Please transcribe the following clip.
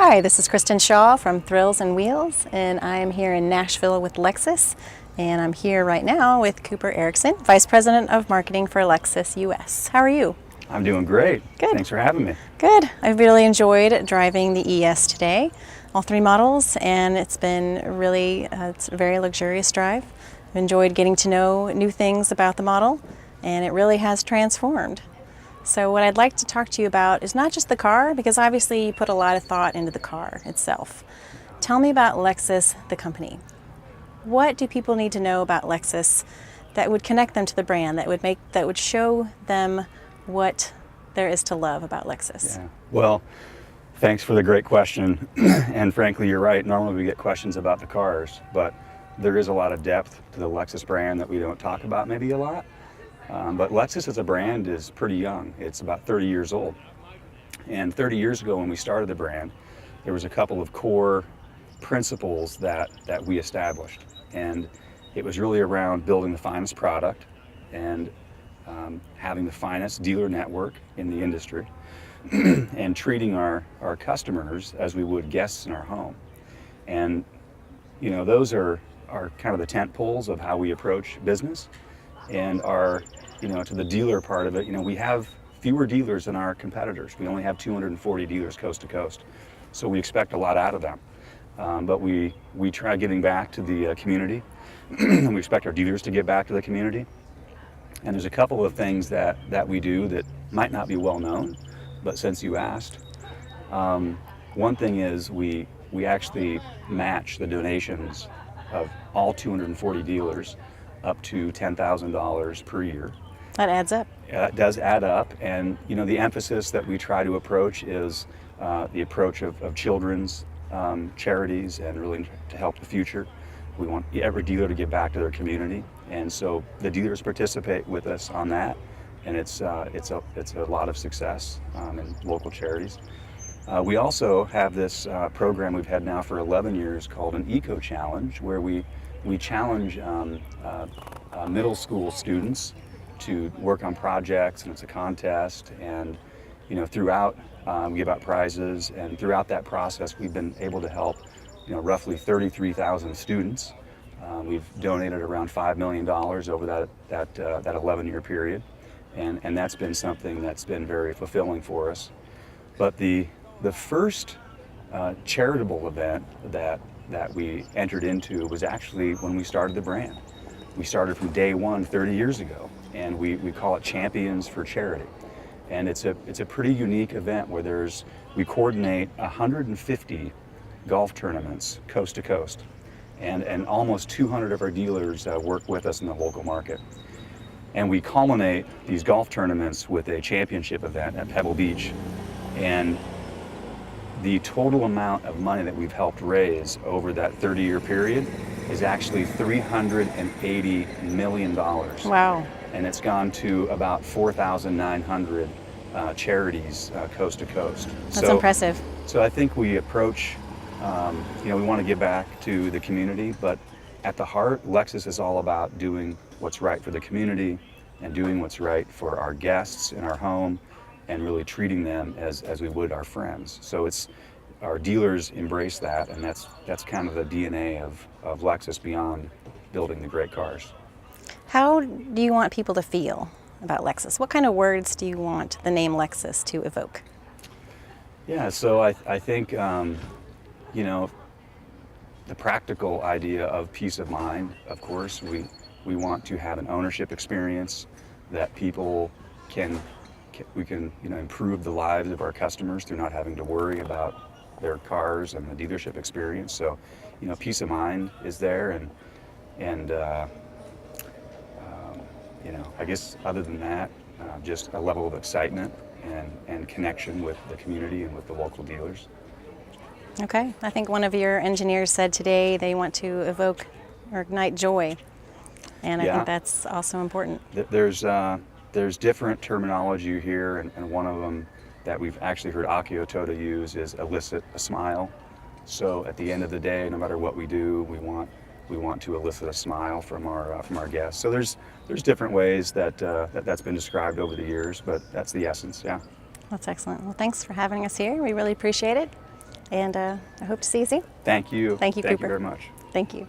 Hi, this is Kristen Shaw from Thrills and Wheels, and I'm here in Nashville with Lexus, and I'm here right now with Cooper Erickson, Vice President of Marketing for Lexus US. How are you? I'm doing great. Good. Thanks for having me. Good. I've really enjoyed driving the ES today, all three models, and it's been really, it's a very luxurious drive. I've enjoyed getting to know new things about the model, and it really has transformed. So what I'd like to talk to you about is not just the car, because obviously you put a lot of thought into the car itself. Tell me about Lexus, the company. What do people need to know about Lexus that would connect them to the brand, that would show them what there is to love about Lexus? Yeah. Well, thanks for the great question. And frankly, you're right. Normally we get questions about the cars, but there is a lot of depth to the Lexus brand that we don't talk about maybe a lot. But Lexus as a brand is pretty young. It's about 30 years old. And 30 years ago when we started the brand, there was a couple of core principles that we established. And it was really around building the finest product and having the finest dealer network in the industry and treating our customers as we would guests in our home. And you know, those are kind of the tent poles of how we approach business. And to the dealer part of it, we have fewer dealers than our competitors. We only have 240 dealers coast to coast. So we expect a lot out of them. But we try giving back to the community, and we expect our dealers to give back to the community. And there's a couple of things that we do that might not be well known, but since you asked, one thing is we actually match the donations of all 240 dealers up to $10,000 per year. That adds up. It does add up, and the emphasis that we try to approach is the approach of children's charities and really to help the future. We want every dealer to give back to their community, and so the dealers participate with us on that, and it's a lot of success in local charities. We also have this program we've had now for 11 years called an Eco Challenge, where we challenge middle school students to work on projects, and it's a contest, and throughout we give out prizes, and throughout that process we've been able to help roughly 33,000 students. We've donated around $5 million over that 11-year period, and that's been something that's been very fulfilling for us. But the first charitable event that we entered into was actually when we started the brand. We started from day one 30 years ago, and we call it Champions for Charity. And it's a pretty unique event where we coordinate 150 golf tournaments coast to coast, and almost 200 of our dealers work with us in the local market. And we culminate these golf tournaments with a championship event at Pebble Beach. And the total amount of money that we've helped raise over that 30-year period is actually $380 million. Wow. And it's gone to about 4,900 charities coast to coast. That's impressive. So I think we approach, we want to give back to the community, but at the heart, Lexus is all about doing what's right for the community and doing what's right for our guests in our home, and really treating them as we would our friends. So our dealers embrace that, and that's kind of the DNA of Lexus beyond building the great cars. How do you want people to feel about Lexus? What kind of words do you want the name Lexus to evoke? Yeah, so I think, the practical idea of peace of mind, of course. We want to have an ownership experience that we can improve the lives of our customers through not having to worry about their cars and the dealership experience. So, peace of mind is there, and I guess other than that, just a level of excitement and connection with the community and with the local dealers. Okay, I think one of your engineers said today they want to evoke or ignite joy, and I think that's also important. There's different terminology here, and one of them that we've actually heard Akio Toda use is elicit a smile. So at the end of the day, no matter what we do, we want to elicit a smile from our guests. So there's different ways that's been described over the years, but that's the essence. Yeah. That's excellent. Well, thanks for having us here. We really appreciate it. and I hope to see you soon. Thank you. Thank you, Thank Cooper. you very much. Thank you.